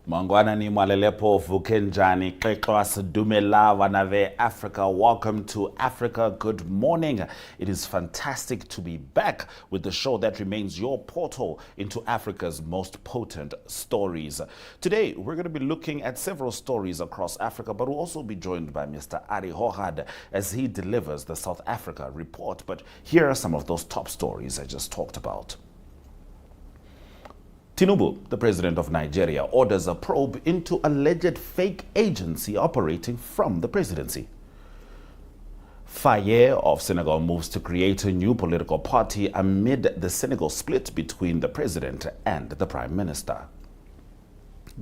Mangwana ni mwalelepo vukenjani xexwa sidumela vanave Africa. Welcome to Africa. Good morning. It is fantastic to be back with the show that remains your portal into Africa's most potent stories. Today, we're going to be looking at several stories across Africa, but we'll also be joined by Mr. Arrie Hougaard as he delivers the South Africa report. But here are some of those top stories I just talked about. Tinubu, the president of Nigeria, orders a probe into alleged fake agency operating from the presidency. Faye of Senegal moves to create a new political party amid the Senegal split between the president and the prime minister.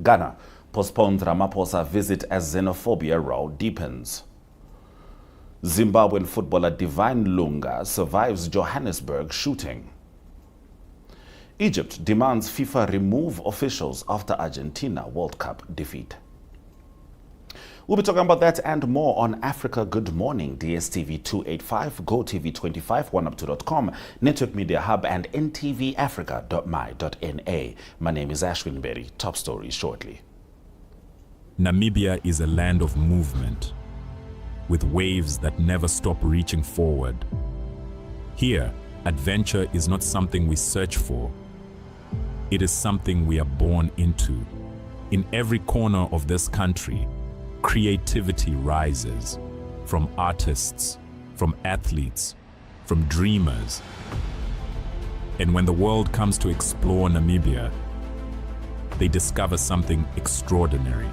Ghana postpones Ramaphosa visit as xenophobia row deepens. Zimbabwean footballer Divine Lunga survives Johannesburg shooting. Egypt demands FIFA remove officials after Argentina World Cup defeat. We'll be talking about that and more on Africa Good Morning, DSTV285, GOTV285, 1up2.com, Network Media Hub, and NTVAFRIKA.MY.NA. My name is Ashwin Berry. Top stories shortly. Namibia is a land of movement, with waves that never stop reaching forward. Here, adventure is not something we search for. It is something we are born into. In every corner of this country, creativity rises from artists, from athletes, from dreamers. And when the world comes to explore Namibia, they discover something extraordinary.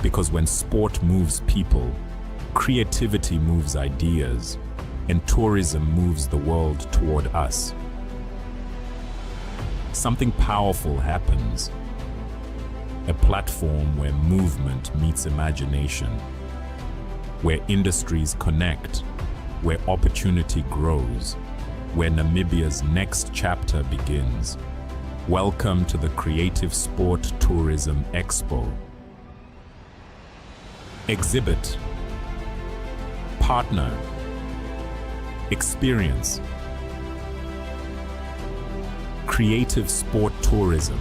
Because when sport moves people, creativity moves ideas, and tourism moves the world toward us. Something powerful happens. A platform where movement meets imagination, where industries connect, where opportunity grows, where Namibia's next chapter begins. Welcome to the Creative Sport Tourism Expo. Exhibit, partner, experience. Creative sport tourism.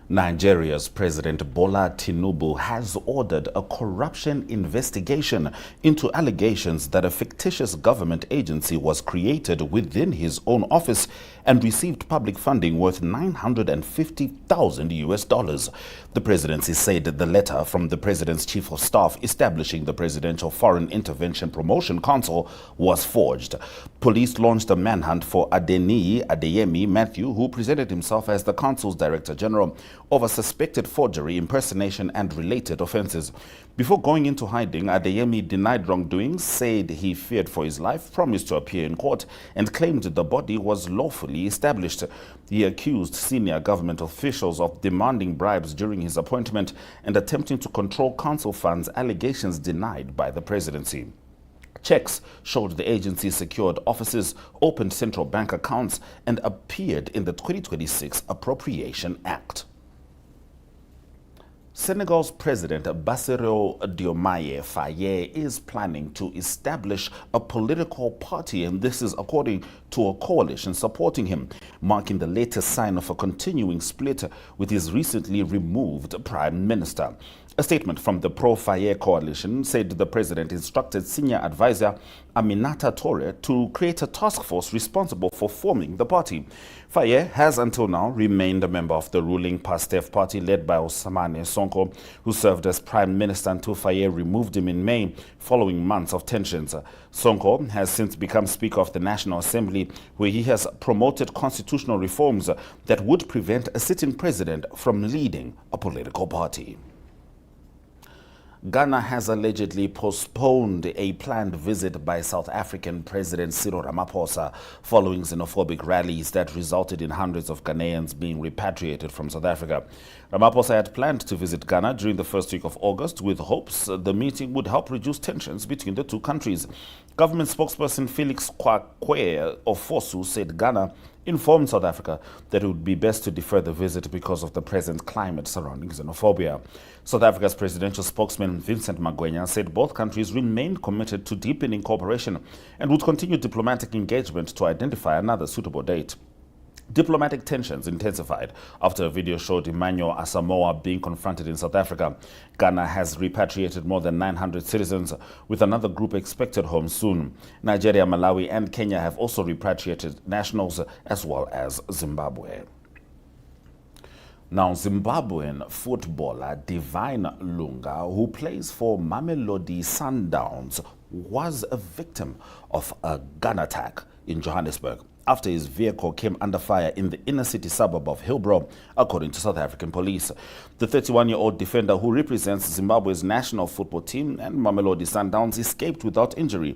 Nigeria's President Bola Tinubu has ordered a corruption investigation into allegations that a fictitious government agency was created within his own office and received public funding worth $950,000. The presidency said the letter from the president's chief of staff establishing the Presidential Foreign Intervention Promotion Council was forged. Police launched a manhunt for Adeyemi Matthew, who presented himself as the council's director general, over suspected forgery, impersonation, and related offenses. Before going into hiding, Adeyemi denied wrongdoing, said he feared for his life, promised to appear in court, and claimed the body was lawfully established. He accused senior government officials of demanding bribes during his appointment and attempting to control council funds, allegations denied by the presidency. Checks showed the agency secured offices, opened central bank accounts, and appeared in the 2026 Appropriation Act. Senegal's President Bassirou Diomaye Faye is planning to establish a political party, and this is according to a coalition supporting him, marking the latest sign of a continuing split with his recently removed prime minister. A statement from the pro-Faye coalition said the president instructed senior advisor Aminata Toure to create a task force responsible for forming the party. Faye has until now remained a member of the ruling PASTEF party led by Ousmane Sonko, who served as prime minister until Faye removed him in May following months of tensions. Sonko has since become Speaker of the National Assembly, where he has promoted constitutional reforms that would prevent a sitting president from leading a political party. Ghana has allegedly postponed a planned visit by South African President Cyril Ramaphosa following xenophobic rallies that resulted in hundreds of Ghanaians being repatriated from South Africa. Ramaphosa had planned to visit Ghana during the first week of August with hopes the meeting would help reduce tensions between the two countries. Government spokesperson Felix Kwakwe Ofosu said Ghana informed South Africa that it would be best to defer the visit because of the present climate surrounding xenophobia. South Africa's presidential spokesman Vincent Magwenya said both countries remain committed to deepening cooperation and would continue diplomatic engagement to identify another suitable date. Diplomatic tensions intensified after a video showed Emmanuel Asamoah being confronted in South Africa. Ghana has repatriated more than 900 citizens, with another group expected home soon. Nigeria, Malawi, and Kenya have also repatriated nationals, as well as Zimbabwe. Now, Zimbabwean footballer Divine Lunga, who plays for Mamelodi Sundowns, was a victim of a gun attack in Johannesburg after his vehicle came under fire in the inner city suburb of Hillbrow, according to South African police. The 31-year-old defender, who represents Zimbabwe's national football team and Mamelodi Sundowns, escaped without injury.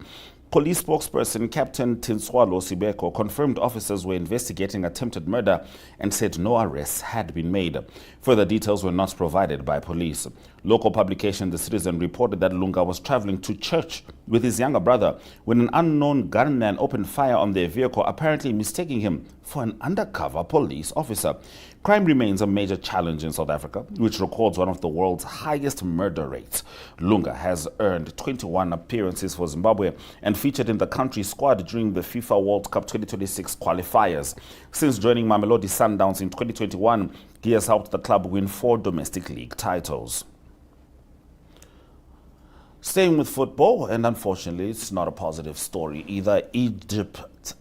Police spokesperson Captain Tinswalo Sibeko confirmed officers were investigating attempted murder and said no arrests had been made. Further details were not provided by police. Local publication The Citizen reported that Lunga was traveling to church with his younger brother when an unknown gunman opened fire on their vehicle, apparently mistaking him for an undercover police officer. Crime remains a major challenge in South Africa, which records one of the world's highest murder rates. Lunga has earned 21 appearances for Zimbabwe and featured in the country's squad during the FIFA World Cup 2026 qualifiers. Since joining Mamelodi Sundowns in 2021, he has helped the club win 4 domestic league titles. Staying with football, and unfortunately it's not a positive story either. Egypt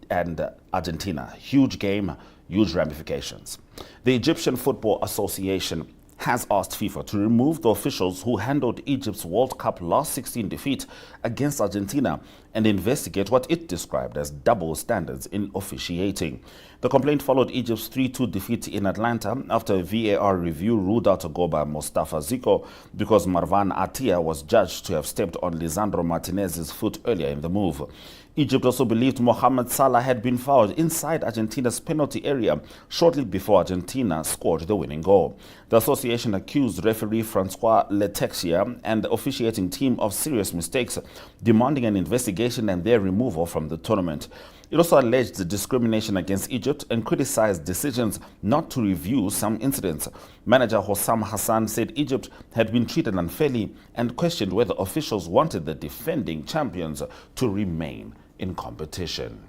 and Argentina, huge game, huge ramifications. The Egyptian Football Association has asked FIFA to remove the officials who handled Egypt's World Cup last 16 defeat against Argentina and investigate what it described as double standards in officiating. The complaint followed Egypt's 3-2 defeat in Atlanta after a VAR review ruled out a goal by Mostafa Zico because Marwan Atia was judged to have stepped on Lisandro Martinez's foot earlier in the move. Egypt also believed Mohamed Salah had been fouled inside Argentina's penalty area shortly before Argentina scored the winning goal. The association accused referee Francois Letexia and the officiating team of serious mistakes, demanding an investigation and their removal from the tournament. It also alleged discrimination against Egypt and criticized decisions not to review some incidents. Manager Hossam Hassan said Egypt had been treated unfairly and questioned whether officials wanted the defending champions to remain in competition.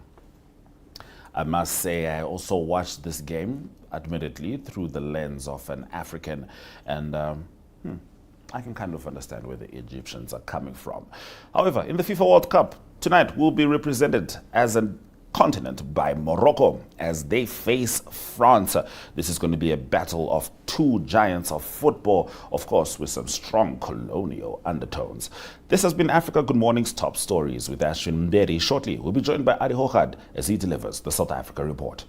I must say I also watched this game, admittedly, through the lens of an African, and I can kind of understand where the Egyptians are coming from. However, in the FIFA World Cup, tonight we'll be represented as a continent by Morocco as they face France. This is going to be a battle of two giants of football, of course, with some strong colonial undertones. This has been Africa Good Morning's Top Stories with Ashwin Mberi. Shortly, we'll be joined by Arrie Hougaard as he delivers the South Africa Report.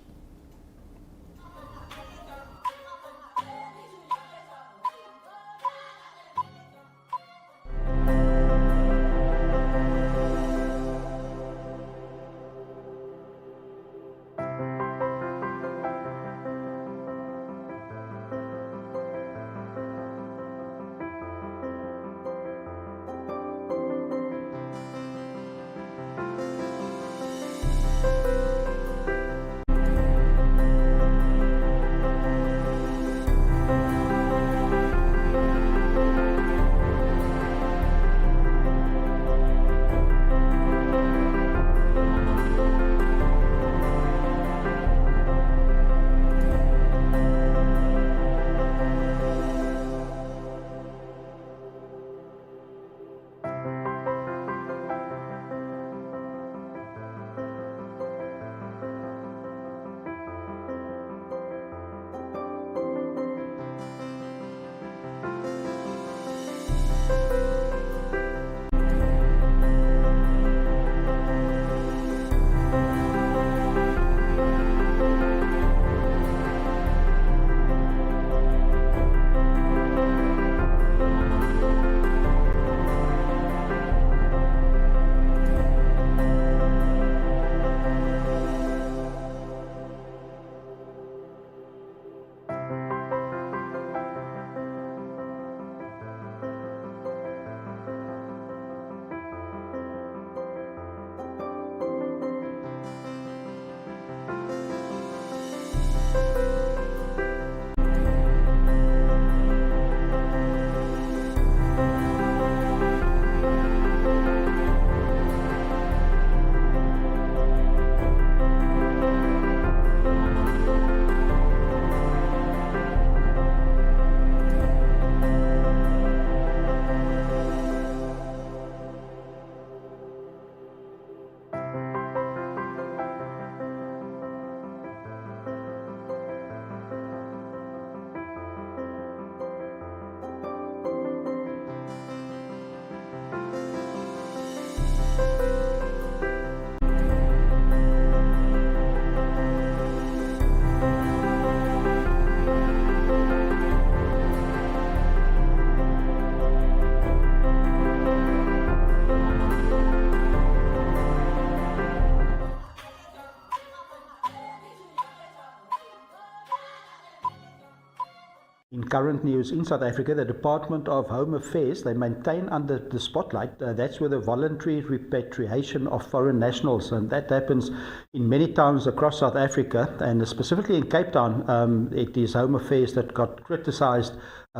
In current news in South Africa, the Department of Home Affairs, they maintain under the spotlight, that's where the voluntary repatriation of foreign nationals, and that happens in many towns across South Africa, and specifically in Cape Town. It is Home Affairs that got criticized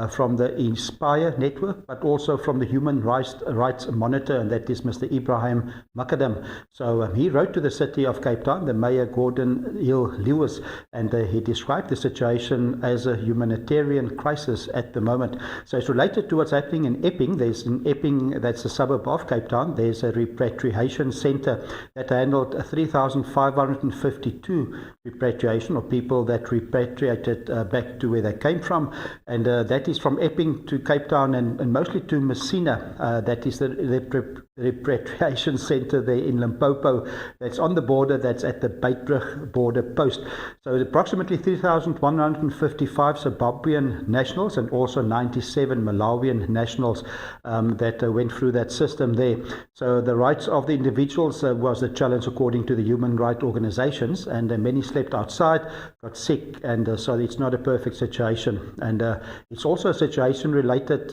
from the Inspire network, but also from the Human Rights Monitor, and that is Mr. Ibrahim Makadam. So he wrote to the city of Cape Town, the Mayor Gordon Hill Lewis, and he described the situation as a humanitarian crisis at the moment. So it's related to what's happening in Epping. There's in Epping, that's a suburb of Cape Town, there's a repatriation center that handled 3,552 repatriation of people that repatriated back to where they came from, and that is from Epping to Cape Town and mostly to Messina. That is the repatriation center there in Limpopo. That's on the border, that's at the Beitbrug border post. So approximately 3,155 Zimbabwean nationals and also 97 Malawian nationals that went through that system there. So the rights of the individuals was the challenge according to the human rights organizations, and many slept outside, got sick, and so it's not a perfect situation. And it's also a situation related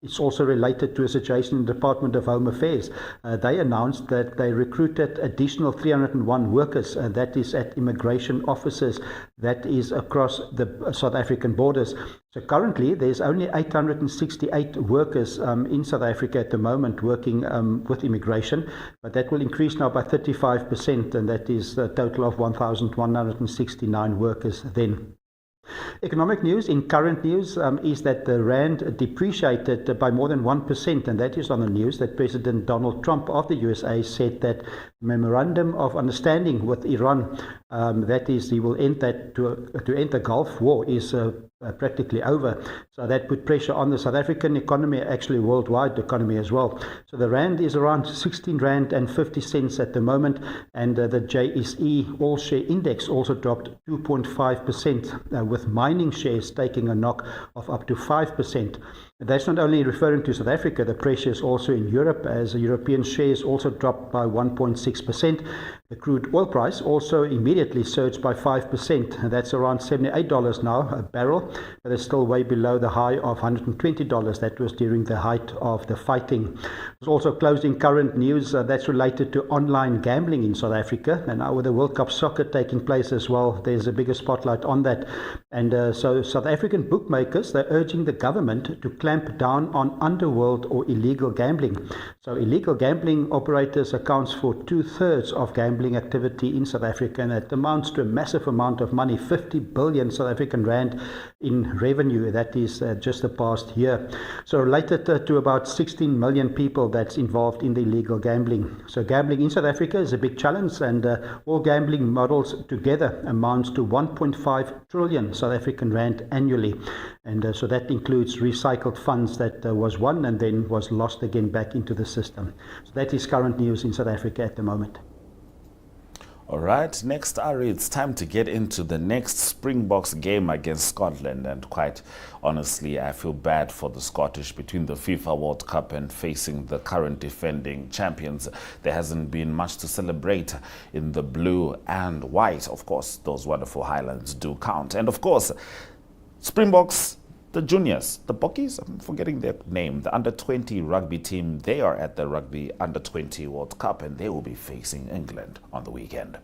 it's also related to a situation in the Department of Home Affairs. They announced that they recruited additional 301 workers, and that is at immigration offices that is across the South African borders. So currently there's only 868 workers in South Africa at the moment working with immigration, but that will increase now by 35%, and that is a total of 1,169 workers then. Economic news in current news is that the rand depreciated by more than 1%, and that is on the news that President Donald Trump of the USA said that memorandum of understanding with Iran, that is, he will end that to end the Gulf War, is practically over. So that put pressure on the South African economy, actually worldwide economy as well. So the rand is around 16 rand and 50 cents at the moment, and the JSE All Share Index also dropped 2.5%, with mining shares taking a knock of up to 5%. That's not only referring to South Africa, the pressure is also in Europe, as European shares also dropped by 1.6%. The crude oil price also immediately surged by 5%, and that's around $78 now a barrel, but it's still way below the high of $120 that was during the height of the fighting. It's also closed in current news that's related to online gambling in South Africa, and now with the World Cup soccer taking place as well, there's a bigger spotlight on that. And so South African bookmakers, they're urging the government to clamp down on underworld or illegal gambling. So illegal gambling operators accounts for 2/3 of gambling activity in South Africa, and it amounts to a massive amount of money, 50 billion South African rand in revenue. That is just the past year. So related to about 16 million people that's involved in the illegal gambling. So gambling in South Africa is a big challenge, and all gambling models together amounts to 1.5 trillion South African rand annually. And so that includes recycled funds that was won and then was lost again back into the system. So that is current news in South Africa at the moment. All right, next, Arrie, it's time to get into the next Springboks game against Scotland. And quite honestly, I feel bad for the Scottish between the FIFA World Cup and facing the current defending champions. There hasn't been much to celebrate in the blue and white. Of course, those wonderful highlights do count. And of course, Springboks, the juniors, the Bokkies, I'm forgetting their name, the under-20 rugby team, they are at the Rugby Under-20 World Cup, and they will be facing England on the weekend.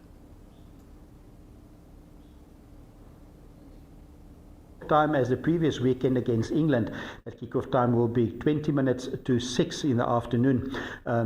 Time as the previous weekend against England. That kickoff time will be 20 minutes to 6 in the afternoon.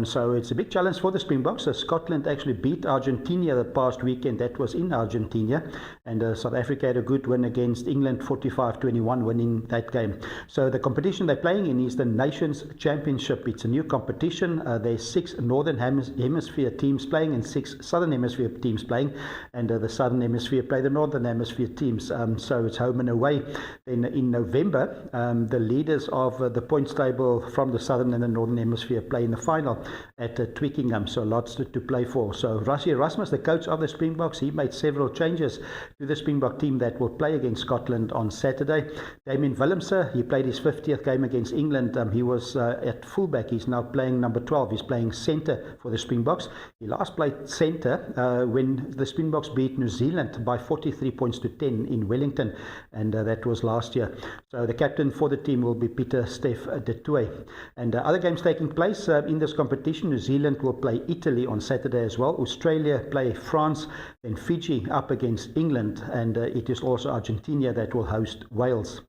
So it's a big challenge for the Springboks. So Scotland actually beat Argentina the past weekend. That was in Argentina. And South Africa had a good win against England, 45-21, winning that game. So the competition they're playing in is the Nations Championship. It's a new competition. There's 6 Northern Hemisphere teams playing and 6 Southern Hemisphere teams playing. And the Southern Hemisphere play the Northern Hemisphere teams. So it's home and away. Then in November, the leaders of the points table from the Southern and the Northern Hemisphere play in the final at Twickenham, so lots to play for. So Rassie Erasmus, the coach of the Springboks, he made several changes to the Springbok team that will play against Scotland on Saturday. Damien Willemse, he played his 50th game against England. He was at fullback. He's now playing number 12. He's playing centre for the Springboks. He last played centre when the Springboks beat New Zealand by 43 points to 10 in Wellington, and that that was last year. So the captain for the team will be Peter Steph de Toey. And other games taking place in this competition: New Zealand will play Italy on Saturday as well. Australia play France, then Fiji up against England, and it is also Argentina that will host Wales.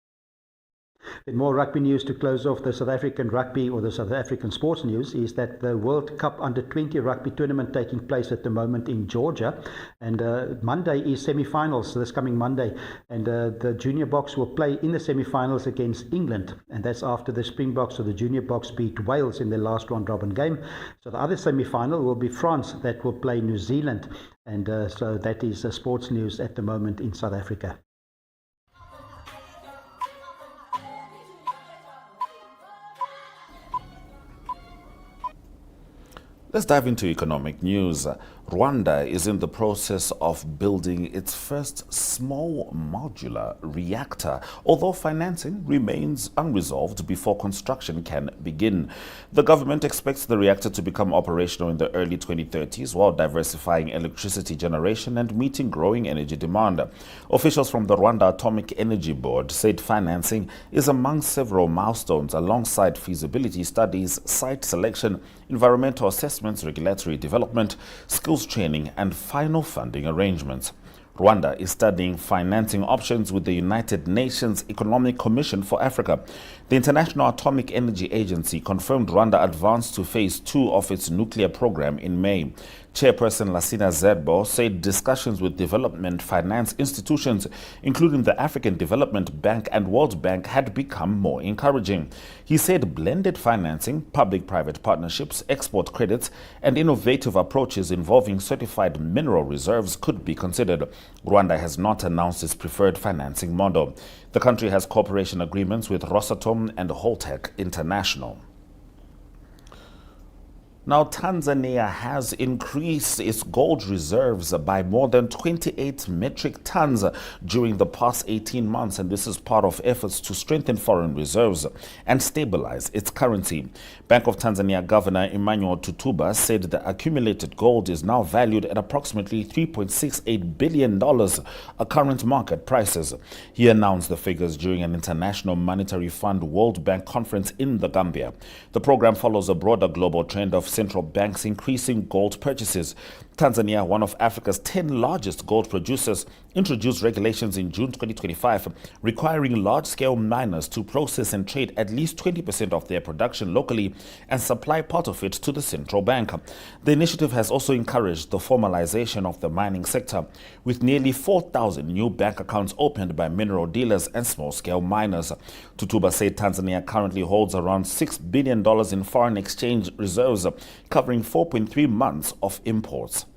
Then more rugby news to close off the South African rugby, or the South African sports news, is that the World Cup Under-20 rugby tournament taking place at the moment in Georgia. And Monday is semi-finals, this coming Monday. And the Junior Boks will play in the semi-finals against England. And that's after the Springboks or the Junior Boks beat Wales in their last round-robin game. So the other semi-final will be France that will play New Zealand. And so that is sports news at the moment in South Africa. Let's dive into economic news. Rwanda is in the process of building its first small modular reactor, although financing remains unresolved before construction can begin. The government expects the reactor to become operational in the early 2030s while diversifying electricity generation and meeting growing energy demand. Officials from the Rwanda Atomic Energy Board said financing is among several milestones alongside feasibility studies, site selection, environmental assessments, regulatory development, skills training, and final funding arrangements. Rwanda is studying financing options with the United Nations Economic Commission for Africa. The International Atomic Energy Agency confirmed Rwanda advanced to phase 2 of its nuclear program in May. Chairperson Lasina Zerbo said discussions with development finance institutions, including the African Development Bank and World Bank, had become more encouraging. He said blended financing, public-private partnerships, export credits, and innovative approaches involving certified mineral reserves could be considered. Rwanda has not announced its preferred financing model. The country has cooperation agreements with Rosatom and Holtec International. Now, Tanzania has increased its gold reserves by more than 28 metric tons during the past 18 months, and this is part of efforts to strengthen foreign reserves and stabilize its currency. Bank of Tanzania Governor Emmanuel Tutuba said the accumulated gold is now valued at approximately $3.68 billion at current market prices. He announced the figures during an International Monetary Fund World Bank conference in the Gambia. The program follows a broader global trend of central banks increasing gold purchases. Tanzania, one of Africa's 10 largest gold producers, introduced regulations in June 2025 requiring large-scale miners to process and trade at least 20% of their production locally and supply part of it to the central bank. The initiative has also encouraged the formalization of the mining sector, with nearly 4,000 new bank accounts opened by mineral dealers and small-scale miners. Tutuba said Tanzania currently holds around $6 billion in foreign exchange reserves, covering 4.3 months of imports.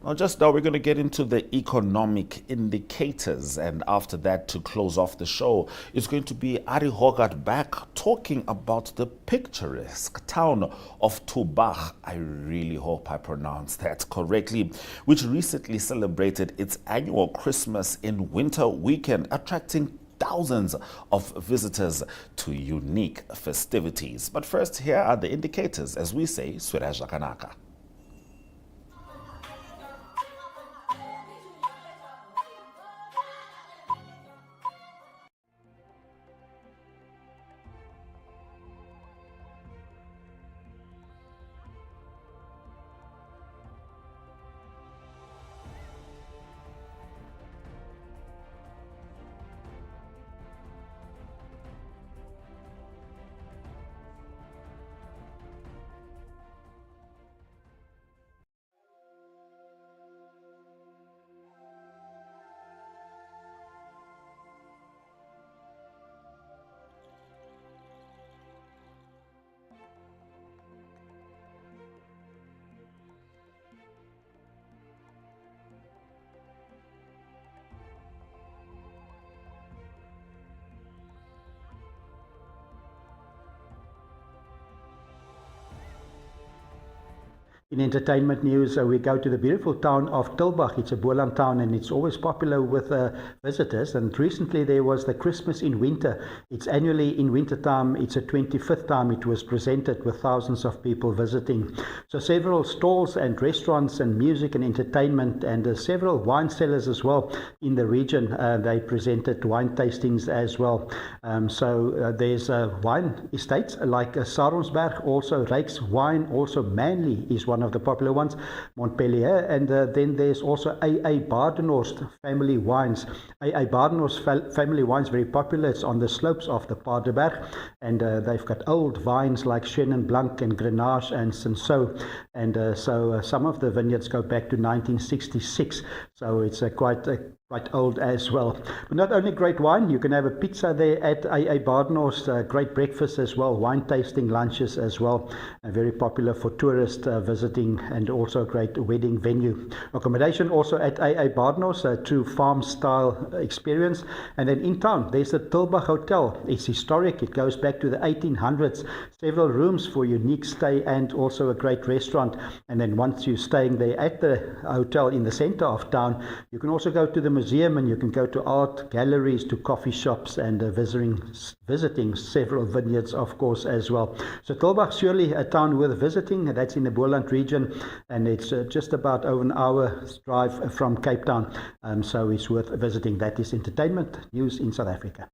Now, just now, we're going to get into the economic indicators, and after that, to close off the show, it's going to be Arrie Hougaard back talking about the picturesque town of Tubach. I really hope I pronounced that correctly, which recently celebrated its annual Christmas in Winter weekend, attracting thousands of visitors to unique festivities. But first, here are the indicators, as we say, Sweraja Kanaka. In entertainment news, we go to the beautiful town of Tilbach. It's a Boland town and it's always popular with visitors. And recently there was the Christmas in Winter. It's annually in winter time. It's a 25th time it was presented with thousands of people visiting. So several stalls and restaurants and music and entertainment and several wine cellars as well in the region. They presented wine tastings as well. There's wine estates like Saronsberg, also Rijks Wine, also Manly is one of the popular ones, Montpellier, and then there's also A.A. Badenhorst family wines. A.A. Badenhorst family wines, very popular. It's on the slopes of the Paardeberg, and they've got old vines like Chenin Blanc and Grenache and Cinsault, and some of the vineyards go back to 1966, so it's quite old as well. But not only great wine, you can have a pizza there at A.A. Badenhorst, great breakfast as well, wine tasting lunches as well, very popular for tourists visiting, and also a great wedding venue. Accommodation also at A.A. Badenhorst, true farm style experience. And then in town there's the Tilbach Hotel. It's historic, it goes back to the 1800s, several rooms for unique stay and also a great restaurant. And then once you're staying there at the hotel in the center of town, you can also go to the museum, and you can go to art galleries, to coffee shops, and visiting several vineyards, of course, as well. So Tilbach, surely a town worth visiting. That's in the Boland region, and it's just about over an hour's drive from Cape Town. So it's worth visiting. That is entertainment news in South Africa.